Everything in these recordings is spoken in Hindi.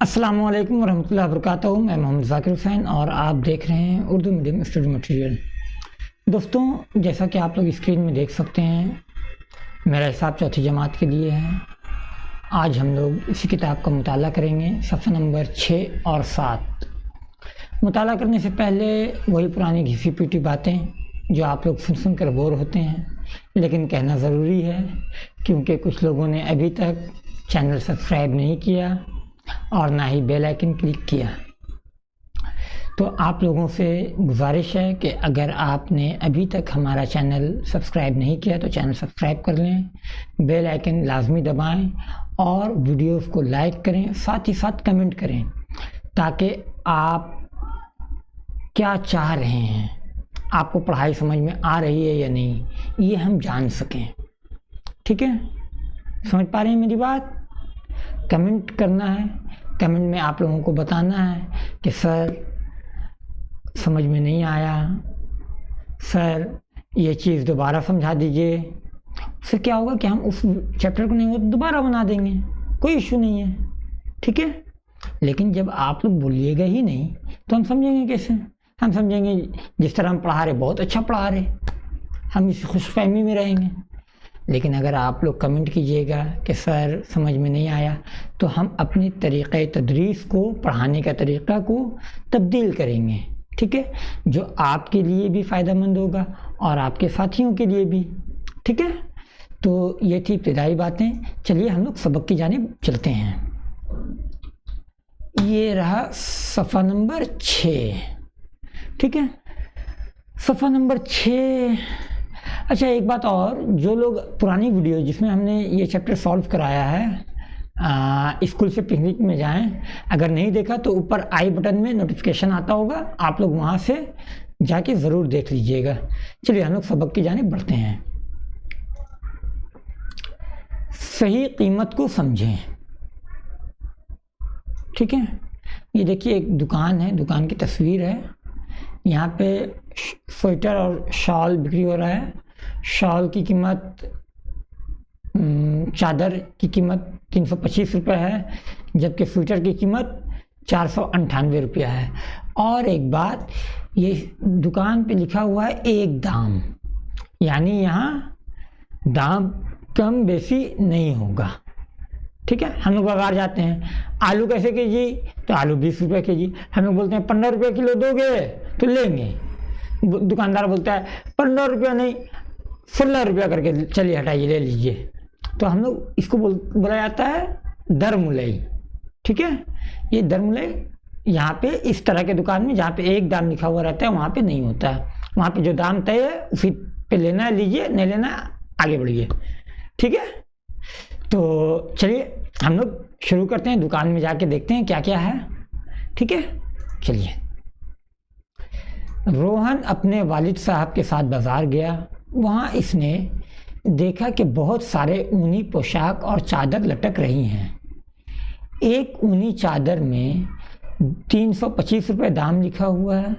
अस्सलाम वालेकुम वरहमतुल्लाहि वबरकातुहू। मैं मोहम्मद ज़ाकिर हुसैन और आप देख रहे हैं उर्दू मीडियम स्टडी मटेरियल। दोस्तों, जैसा कि आप लोग स्क्रीन में देख सकते हैं, मेरा हिसाब चौथी जमात के लिए है। आज हम लोग इसी किताब का मुताला करेंगे, सफ़ा नंबर 6 और 7। मुताला करने से पहले वही पुरानी घिसी पीटी बातें जो आप लोग सुन कर बोर होते हैं, लेकिन कहना ज़रूरी है क्योंकि कुछ लोगों ने अभी तक चैनल सब्सक्राइब नहीं किया और ना ही बेल आइकन क्लिक किया। तो आप लोगों से गुजारिश है कि अगर आपने अभी तक हमारा चैनल सब्सक्राइब नहीं किया तो चैनल सब्सक्राइब कर लें, बेल आइकन लाजमी दबाएं और वीडियोस को लाइक करें, साथ ही साथ कमेंट करें ताकि आप क्या चाह रहे हैं, आपको पढ़ाई समझ में आ रही है या नहीं, ये हम जान सकें। ठीक है, समझ पा रहे हैं मेरी बात? कमेंट करना है, कमेंट में आप लोगों को बताना है कि सर समझ में नहीं आया, सर ये चीज़ दोबारा समझा दीजिए। उससे क्या होगा कि हम उस चैप्टर को नहीं हो तो दोबारा बना देंगे, कोई इशू नहीं है। ठीक है, लेकिन जब आप लोग बोलिएगा ही नहीं तो हम समझेंगे कैसे? हम समझेंगे जिस तरह हम पढ़ा रहे बहुत अच्छा पढ़ा रहे, हम इस खुशफहमी में रहेंगे। लेकिन अगर आप लोग कमेंट कीजिएगा कि सर समझ में नहीं आया, तो हम अपनी तरीक़े तदरीस को, पढ़ाने का तरीक़ा को तब्दील करेंगे। ठीक है, जो आपके लिए भी फ़ायदेमंद होगा और आपके साथियों के लिए भी। ठीक है, तो ये थी इब्तिदाई बातें। चलिए हम लोग सबक की जानिब चलते हैं। ये रहा सफ़ा नंबर 6। ठीक है, सफ़ा नंबर 6। अच्छा, एक बात और, जो लोग पुरानी वीडियो जिसमें हमने ये चैप्टर सॉल्व कराया है, स्कूल से पिकनिक में जाएं, अगर नहीं देखा तो ऊपर आई बटन में नोटिफिकेशन आता होगा, आप लोग वहाँ से जाके ज़रूर देख लीजिएगा। चलिए हम लोग सबक की जानिब बढ़ते हैं। सही कीमत को समझें। ठीक है, ये देखिए एक दुकान है, दुकान की तस्वीर है। यहाँ पे स्वेटर और शॉल बिक्री हो रहा है। शॉल की कीमत, चादर की कीमत 325 रुपये है, जबकि स्वेटर की कीमत 498 रुपया है। और एक बात, ये दुकान पे लिखा हुआ है एक दाम, यानी यहाँ दाम कम बेसी नहीं होगा। ठीक है, हम लोग बाजार जाते हैं, आलू कैसे केजी? तो आलू 20 रुपये केजी। हम लोग बोलते हैं 15 रुपये किलो दोगे तो लेंगे। दुकानदार बोलता है 15 रुपया नहीं, 16 रुपया करके चलिए हटाइए, ले लीजिए। तो हम लोग इसको बोला जाता है दर मुलई। ठीक है, ये दर मुलई यहाँ पे इस तरह के दुकान में जहाँ पे एक दाम लिखा हुआ रहता है वहाँ पे नहीं होता है। वहाँ पे जो दाम तय है उसी पे लेना है लीजिए, नहीं लेना आगे बढ़िए। ठीक है, तो चलिए हम लोग शुरू करते हैं, दुकान में जाके देखते हैं क्या क्या है। ठीक है, चलिए। रोहन अपने वालिद साहब के साथ बाज़ार गया। वहाँ इसने देखा कि बहुत सारे ऊनी पोशाक और चादर लटक रही हैं। एक ऊनी चादर में 325 रुपये दाम लिखा हुआ है।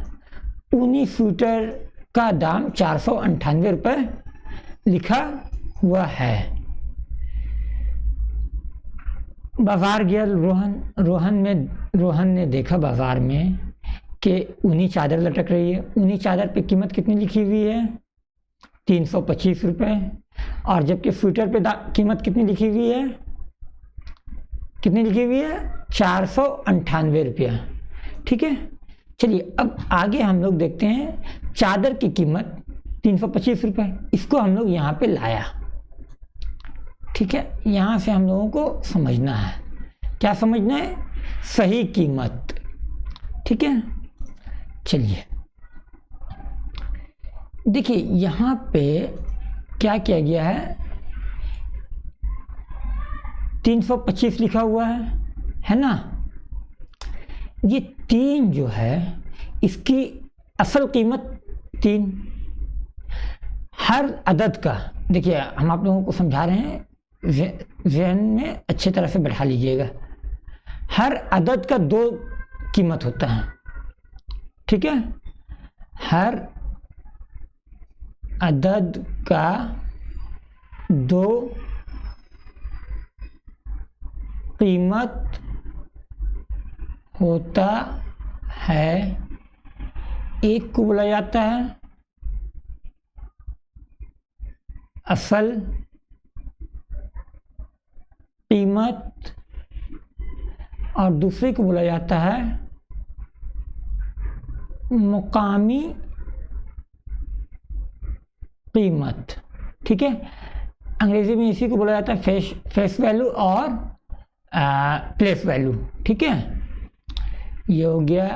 ऊनी स्वेटर का दाम 498 रुपये लिखा हुआ है। बाज़ार गया रोहन ने देखा बाज़ार में कि ऊनी चादर लटक रही है। ऊनी चादर पे कीमत कितनी लिखी हुई है? 325 रुपये। और जबकि स्वेटर पे कीमत कितनी लिखी हुई है? कितनी लिखी हुई है? 498 रुपया। ठीक है, चलिए अब आगे हम लोग देखते हैं। चादर की कीमत 325 रुपये, इसको हम लोग यहाँ पे लाया। ठीक है, यहाँ से हम लोगों को समझना है, क्या समझना है? सही कीमत। ठीक है, चलिए देखिए यहाँ पे क्या किया गया है, 325 लिखा हुआ है ना? ये 3 जो है इसकी असल कीमत 3। हर अदद का, देखिए हम आप लोगों को समझा रहे हैं, ज़हन में अच्छी तरह से बैठा लीजिएगा। हर अदद का 2 कीमत होता है। ठीक है, हर अदद का 2 कीमत होता है एक को बोला जाता है असल कीमत और दूसरे को बोला जाता है मुकामी कीमत। ठीक है, अंग्रेजी में इसी को बोला जाता है फेस वैल्यू और प्लेस वैल्यू। ठीक है, ये हो गया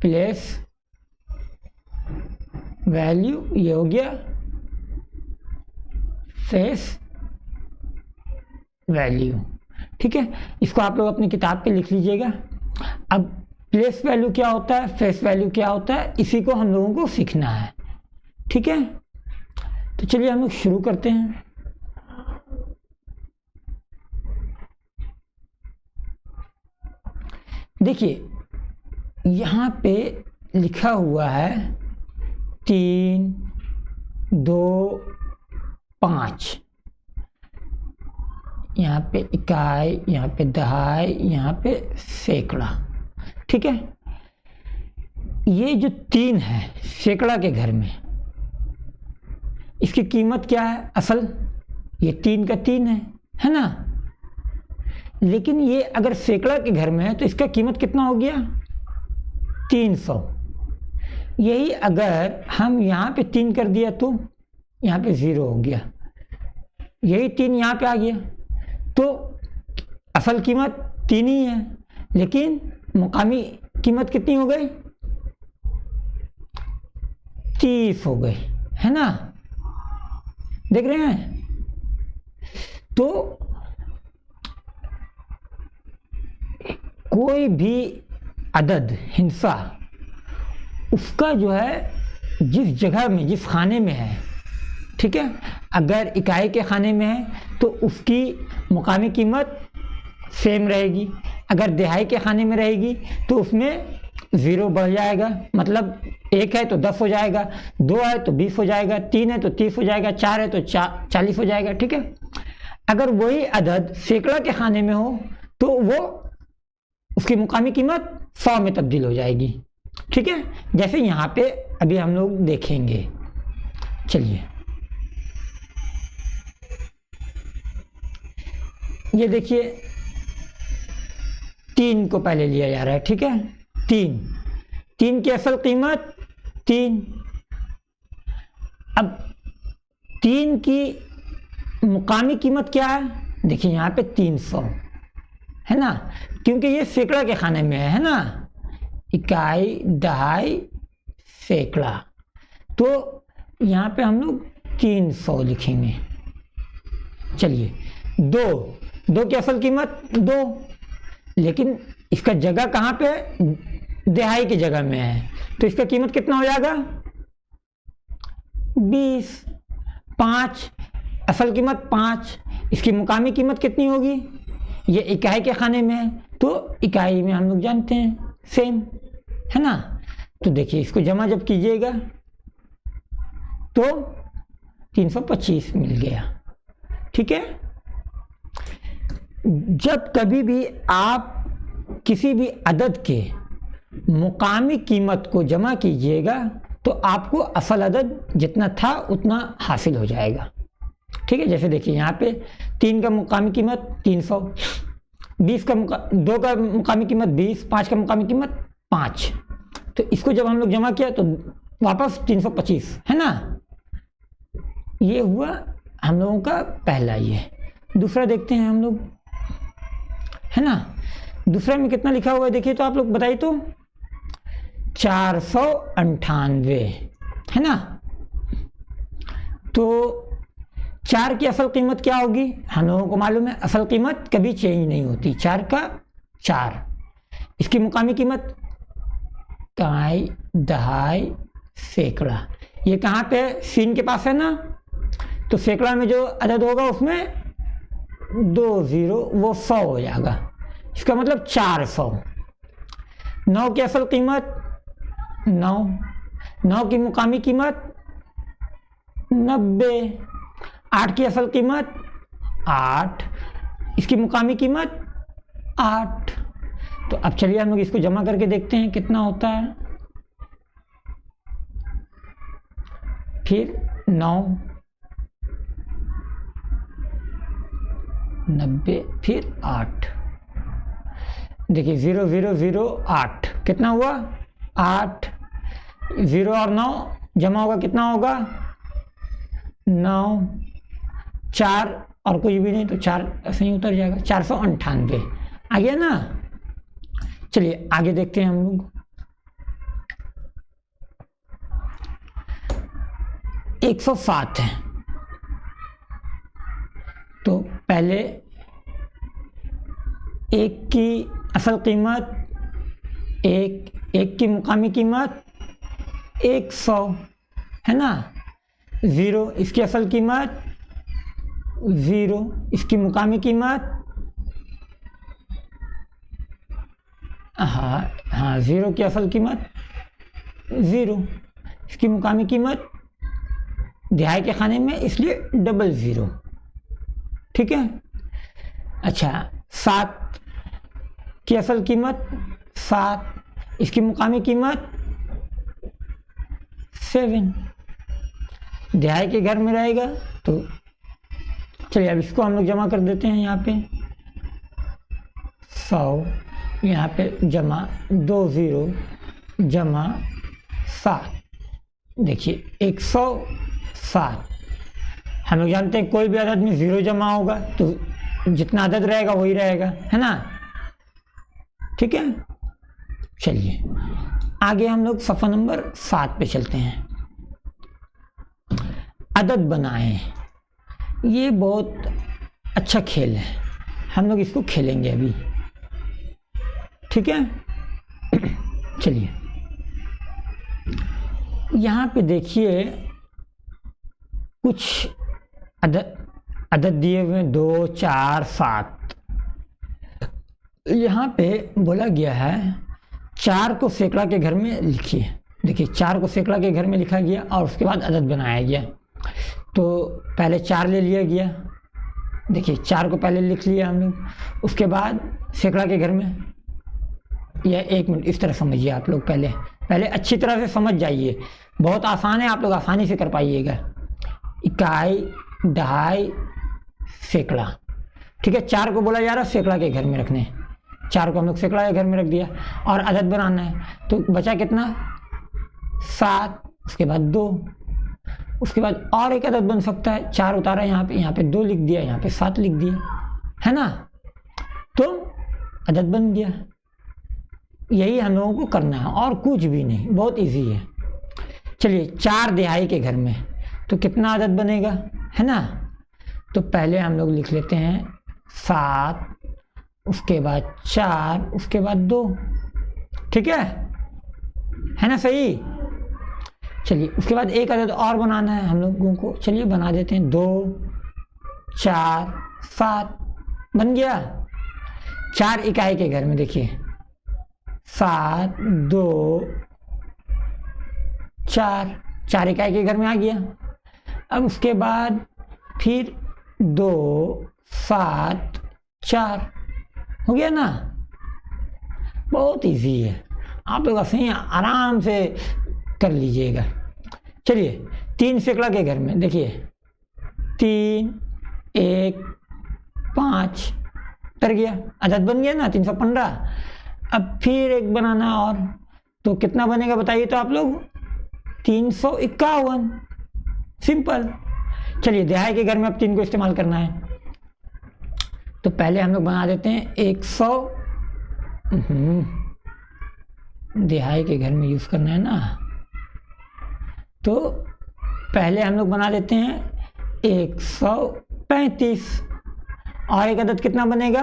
प्लेस वैल्यू, ये हो गया फेस वैल्यू। ठीक है, इसको आप लोग अपनी किताब पे लिख लीजिएगा। अब प्लेस वैल्यू क्या होता है, फेस वैल्यू क्या होता है, इसी को हम लोगों को सीखना है। ठीक है, तो चलिए हम लोग शुरू करते हैं। देखिए यहाँ पे लिखा हुआ है 3, 2, 5, यहाँ पे इकाई, यहाँ पे दहाई, यहाँ पे सैकड़ा। ठीक है, ये जो 3 है सैकड़ा के घर में, इसकी कीमत क्या है असल, ये 3 का 3 है ना। लेकिन ये अगर सैकड़ा के घर में है तो इसका कीमत कितना हो गया 300। यही अगर हम यहाँ पे 3 कर दिया तो यहाँ पे 0 हो गया, यही 3 यहाँ पे आ गया तो असल कीमत 3 ही है, लेकिन मुकामी कीमत कितनी हो गई 30 हो गई, है ना। देख रहे हैं, तो कोई भी अदद हिंसा उसका जो है जिस जगह में, जिस खाने में है, ठीक है, अगर इकाई के खाने में है तो उसकी मुकामी कीमत सेम रहेगी, अगर दिहाई के खाने में रहेगी तो उसमें 0 बढ़ जाएगा, मतलब 1 है तो 10 हो जाएगा, 2 है तो 20 हो जाएगा, 3 है तो 30 हो जाएगा, 4 है तो 40 हो जाएगा। ठीक है, अगर वही अदद सैकड़ा के खाने में हो तो वो उसकी मुकामी कीमत 100 में तब्दील हो जाएगी। ठीक है, जैसे यहाँ पे अभी हम लोग देखेंगे। चलिए ये देखिए 3 को पहले लिया जा रहा है। ठीक है, 3 की असल कीमत 3। अब 3 की मुकामी कीमत क्या है, देखिए यहाँ पे 300 है ना, क्योंकि ये सैकड़ा के खाने में है ना, इकाई दहाई सैकड़ा, तो यहाँ पे हम लोग 300 लिखेंगे। चलिए 2 की असल कीमत 2, लेकिन इसका जगह कहाँ पे है, दिहाई की जगह में है, तो इसका कीमत कितना हो जाएगा 20। 5 असल कीमत 5, इसकी मुकामी कीमत कितनी होगी, ये इकाई के खाने में है तो इकाई में हम लोग जानते हैं सेम, है ना। तो देखिए इसको जमा जब कीजिएगा तो 325 मिल गया। ठीक है, जब कभी भी आप किसी भी अदद के मुकामी कीमत को जमा कीजिएगा तो आपको असल अदद जितना था उतना हासिल हो जाएगा। ठीक है, जैसे देखिए यहाँ पे 3 का मुकामी कीमत 300, 2 का मुकामी कीमत 20, 5 का मुकामी कीमत 5, तो इसको जब हम लोग जमा किया तो वापस 325, है ना। ये हुआ हम लोगों का पहला। ये दूसरा देखते हैं हम लोग, है ना। दूसरा में कितना लिखा हुआ है देखिए तो आप लोग बताइए तो 498, है ना। तो 4 की असल कीमत क्या होगी, हम लोगों को मालूम है असल कीमत कभी चेंज नहीं होती, 4 का 4। इसकी मुकामी कीमत इकाई दहाई सैकड़ा, ये कहाँ पे सीन के पास है ना, तो सैकड़ा में जो अदद होगा उसमें 2 0 वो 100 हो जाएगा, इसका मतलब 400। 9 की असल कीमत 9 की मुकामी कीमत 90। 8 की असल कीमत 8, इसकी मुकामी कीमत 8। तो अब चलिए हम लोग इसको जमा करके देखते हैं कितना होता है। फिर 9, 90, फिर 8। देखिए 0 0 0 8 कितना हुआ 8। 0 और 9 जमा होगा कितना होगा 9। 4 और कुछ भी नहीं तो 4 ऐसे ही उतर जाएगा 498 आ गया ना। चलिए आगे देखते हैं हम लोग। 107 है तो पहले एक की असल कीमत एक की मुकामी कीमत 100 है ना। 0 इसकी असल कीमत 0 इसकी मुकामी कीमत हाँ 0 की असल कीमत 0 इसकी मुकामी कीमत दिहाई के खाने में इसलिए 00 ठीक है। अच्छा 7 की असल कीमत 7 इसकी मुकामी कीमत 7 दिहाई के घर में रहेगा। तो चलिए अब इसको हम लोग जमा कर देते हैं यहाँ पे 100 यहाँ पे जमा 20 जमा 7। देखिए 107 हम लोग जानते हैं कोई भी अदद में 0 जमा होगा तो जितना अदद रहेगा वही रहेगा है ना। ठीक है चलिए आगे हम लोग सफ़ा नंबर 7 पे चलते हैं। अदद बनाएं, ये बहुत अच्छा खेल है, हम लोग इसको खेलेंगे अभी ठीक है। चलिए यहाँ पे देखिए कुछ अदद दिए हुए 2 4 7। यहाँ पे बोला गया है 4 को सैकड़ा के घर में लिखिए। देखिए 4 को सैकड़ा के घर में लिखा गया और उसके बाद अदद बनाया गया। तो पहले 4 ले लिया गया, देखिए 4 को पहले लिख लिया हम लोग, उसके बाद सैकड़ा के घर में। यह 1 मिनट इस तरह समझिए आप लोग, पहले अच्छी तरह से समझ जाइए, बहुत आसान है, आप लोग आसानी से कर पाइएगा। इकाई दहाई सैकड़ा ठीक है। 4 को बोला जा रहा है सैकड़ा के घर में रखने, 4 को हम लोग सैकड़ा के घर में रख दिया और अदद बनाना है। तो बचा कितना 7, उसके बाद 2, उसके बाद और एक अदद बन सकता है। 4 उतारा यहाँ पे 2 लिख दिया, यहाँ पे 7 लिख दिया है ना। तो अदद बन गया। यही हम लोगों को करना है और कुछ भी नहीं, बहुत इजी है। चलिए 4 दिहाई के घर में तो कितना अदद बनेगा है ना। तो पहले हम लोग लिख लेते हैं 7, उसके बाद 4, उसके बाद 2 ठीक है ना सही। चलिए उसके बाद एक अदद और बनाना है हम लोगों को, चलिए बना देते हैं 2 4 7 बन गया। 4 इकाई के घर में देखिए 7 2 4 इकाई के घर में आ गया। अब उसके बाद फिर 2 7 4 हो गया ना। बहुत इजी है, आप लोग ऐसे ही आराम से कर लीजिएगा। चलिए 3 सैकड़ा के घर में देखिए 3 1 5 कर गया, अदद बन गया ना 315। अब फिर एक बनाना और, तो कितना बनेगा बताइए तो आप लोग 351 सिंपल। चलिए दिहाई के घर में अब 3 को इस्तेमाल करना है। तो पहले हम लोग बना देते हैं 100, दिहाई के घर में यूज करना है ना। तो पहले हम लोग बना लेते हैं 135 और एक अदद कितना बनेगा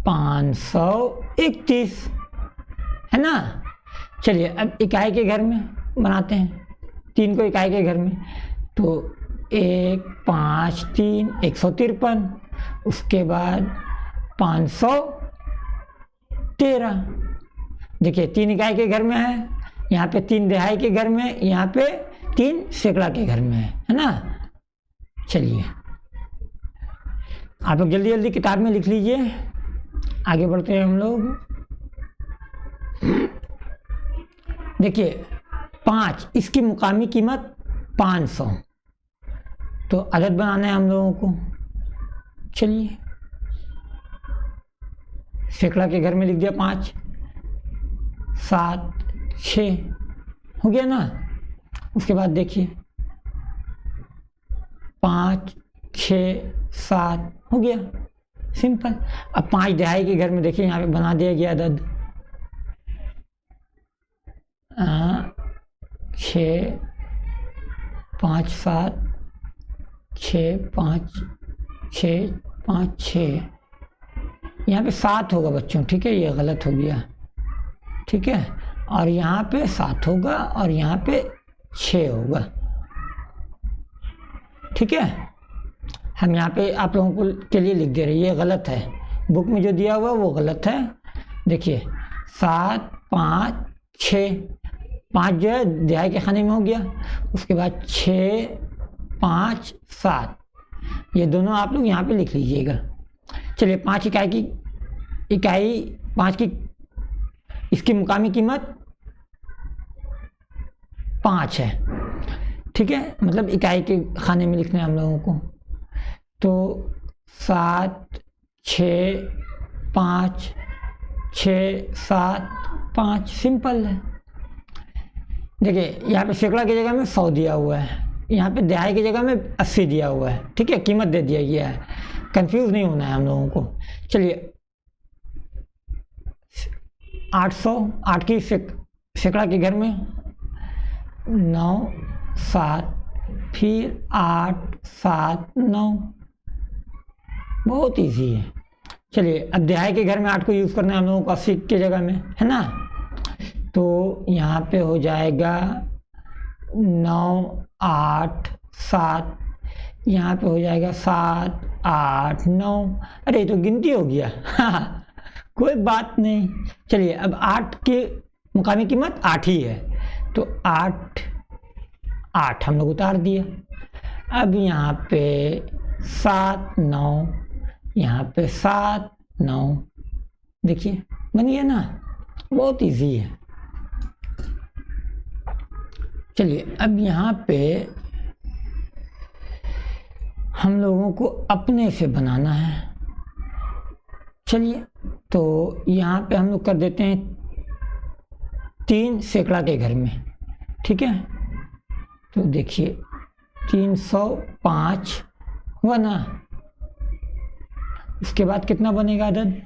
531 है ना। चलिए अब इकाई के घर में बनाते हैं, 3 को इकाई के घर में। तो 1 5 3 153, उसके बाद 513। देखिए 3 इकाई के घर में है, यहाँ पे 3 दिहाई के घर में, यहाँ पे 3 सैकड़ा के घर में है ना। चलिए आप लोग जल्दी जल्दी किताब में लिख लीजिए। आगे बढ़ते हैं हम लोग। देखिए 5, इसकी मुकामी कीमत 500। तो अदद बनाना है हम लोगों को। चलिए सैकड़ा के घर में लिख दिया 5, 7, 6 हो गया ना। उसके बाद देखिए 5, 6, 7 हो गया, सिंपल। अब 5 दहाई के घर में देखिए यहाँ पे बना दिया गया अदद 6, 5, 7, 6, 5, 6, 5, 6। यहाँ पे 7 होगा बच्चों, ठीक है, ये गलत हो गया, ठीक है। और यहाँ पे 7 होगा और यहाँ पे 6 होगा, ठीक है। हम यहाँ पे आप लोगों को के लिए लिख दे रहे हैं, ये गलत है, बुक में जो दिया हुआ वो गलत है। देखिए 7, 5, 6, 5 जो है दहाई के खाने में हो गया। उसके बाद 6, 5, 7, ये दोनों आप लोग यहाँ पे लिख लीजिएगा। चलिए 5 इकाई 5 की इसकी मुकामी कीमत 5 है, ठीक है, मतलब इकाई के खाने में लिखना है हम लोगों को। तो 7, 6, 5, 6, 7, 5 सिंपल है। देखिए यहाँ पे सैकड़ा की जगह में 100 दिया हुआ है, यहाँ पे दहाई की जगह में 80 दिया हुआ है, ठीक है, कीमत दे दिया गया है, कंफ्यूज नहीं होना है हम लोगों को। चलिए 800, 8 की सैकड़ा के घर में 9, 7, फिर 8, 7, 9, बहुत इजी है। चलिए अब दहाई के घर में 8 को यूज़ करना है हम लोगों को 80 की जगह में, है ना। तो यहाँ पे हो जाएगा 9, 8, 7, यहाँ पे हो जाएगा 7, 8, 9। अरे तो गिनती हो गया कोई बात नहीं। चलिए अब 8 की मुकामी कीमत 8 ही है, तो 8 हम लोग उतार दिए। अब यहाँ पे 7, 9, यहाँ पे 7, 9, देखिए बन गया ना, बहुत इजी है। चलिए अब यहाँ पे हम लोगों को अपने से बनाना है। चलिए तो यहाँ पे हम लोग कर देते हैं 3 सैकड़ा के घर में, ठीक है। तो देखिए 305 हुआ ना। उसके बाद कितना बनेगा अदद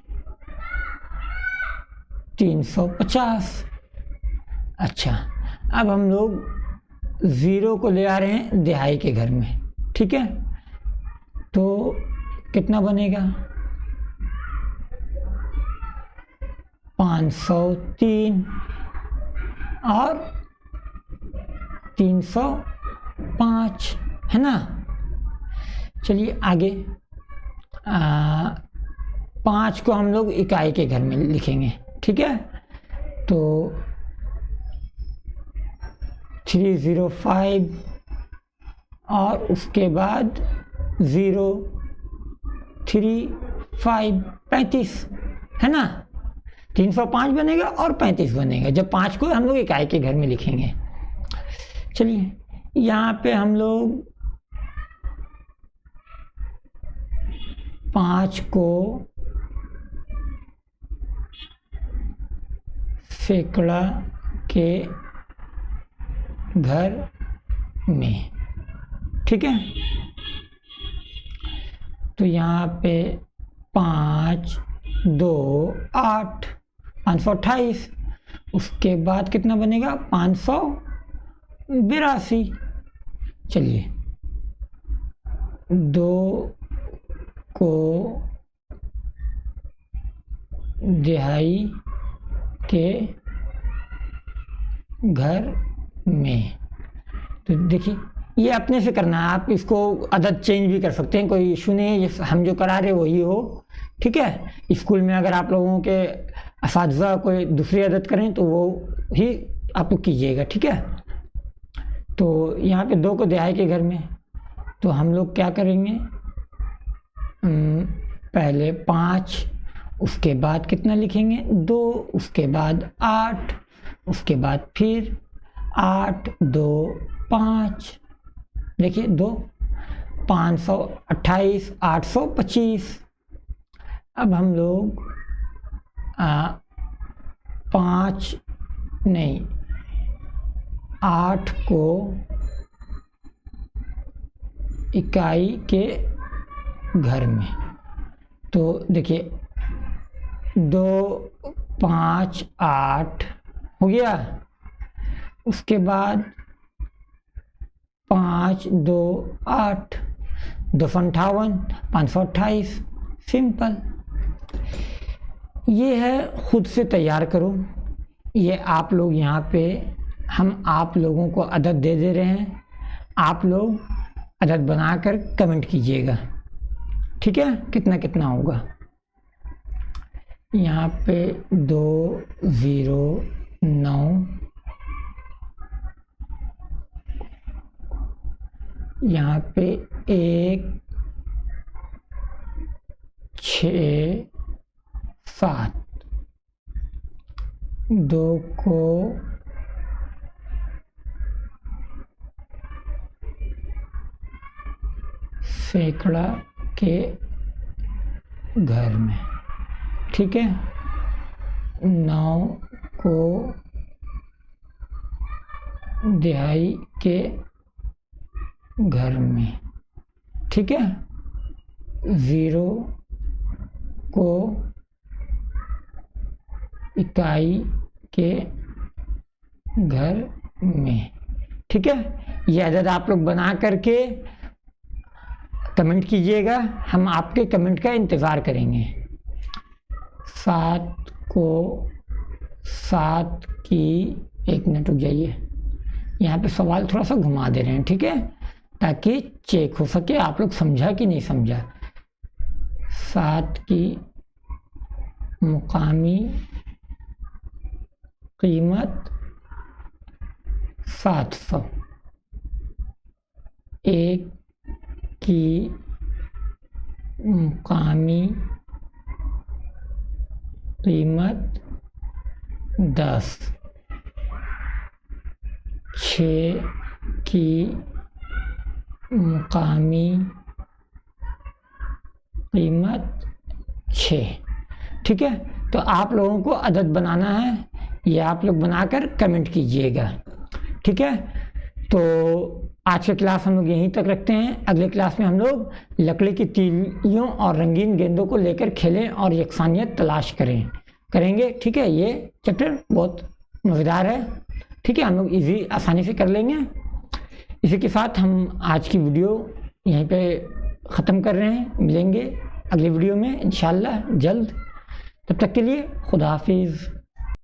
350। अच्छा अब हम लोग 0 को ले आ रहे हैं दहाई के घर में, ठीक है। तो कितना बनेगा 503 और 305, है ना। चलिए आगे 5 को हम लोग इकाई के घर में लिखेंगे, ठीक है। तो 305 और उसके बाद 0, 3, 5, 35, है ना। 305 बनेगा और 35 बनेगा जब 5 को हम लोग इकाई के घर में लिखेंगे। चलिए यहाँ पे हम लोग 5 को सैकड़ा के घर में, ठीक है। तो यहाँ पे 5, 2, 8, 528। उसके बाद कितना बनेगा 582। चलिए 2 को दहाई के घर में, तो देखिए ये अपने से करना है, आप इसको अदद चेंज भी कर सकते हैं, कोई इशू नहीं है, हम जो करा रहे वही हो, ठीक है। स्कूल में अगर आप लोगों के असातिज़ा कोई दूसरी अदद करें तो वो ही आप लोग कीजिएगा, ठीक है। तो यहाँ पे 2 को दहाई के घर में, तो हम लोग क्या करेंगे पहले 5, उसके बाद कितना लिखेंगे 2, उसके बाद 8, उसके बाद फिर 8 2 5, देखिए 2 528 825। अब हम लोग 5 नहीं 8 को इकाई के घर में, तो देखिए 2 5 8 हो गया, उसके बाद 5 2 8, 258 528, सिंपल। ये है, खुद से तैयार करो। ये आप लोग यहाँ पे हम आप लोगों को अदद दे दे रहे हैं, आप लोग अदद बनाकर कमेंट कीजिएगा, ठीक है, कितना कितना होगा। यहाँ पे 2 0 9, यहाँ पे 1 6 7, 2 को सैकड़ा के घर में, ठीक है, 9 को दिहाई के घर में, ठीक है, 0 को इकाई के घर में, ठीक है। ये अदद आप लोग बना करके कमेंट कीजिएगा, हम आपके कमेंट का इंतज़ार करेंगे। 7 को 7 की, 1 मिनट रुक जाइए, यहाँ पे सवाल थोड़ा सा घुमा दे रहे हैं, ठीक है, ताकि चेक हो सके आप लोग समझा कि नहीं समझा। 7 की मुकामी कीमत 700, 1 की मुकामी कीमत 10, 6 की मुकामी कीमत 6, ठीक है। तो आप लोगों को अदद बनाना है, ये आप लोग बनाकर कमेंट कीजिएगा, ठीक है। तो आज की क्लास हम लोग यहीं तक रखते हैं। अगले क्लास में हम लोग लकड़ी की तीलियों और रंगीन गेंदों को लेकर खेलें और यकसानियत तलाश करेंगे, ठीक है। ये चैप्टर बहुत मज़ेदार है, ठीक है, हम लोग इजी आसानी से कर लेंगे। इसी के साथ हम आज की वीडियो यहीं पे ख़त्म कर रहे हैं, मिलेंगे अगली वीडियो में इंशाल्लाह जल्द। तब तक के लिए खुदा हाफिज़।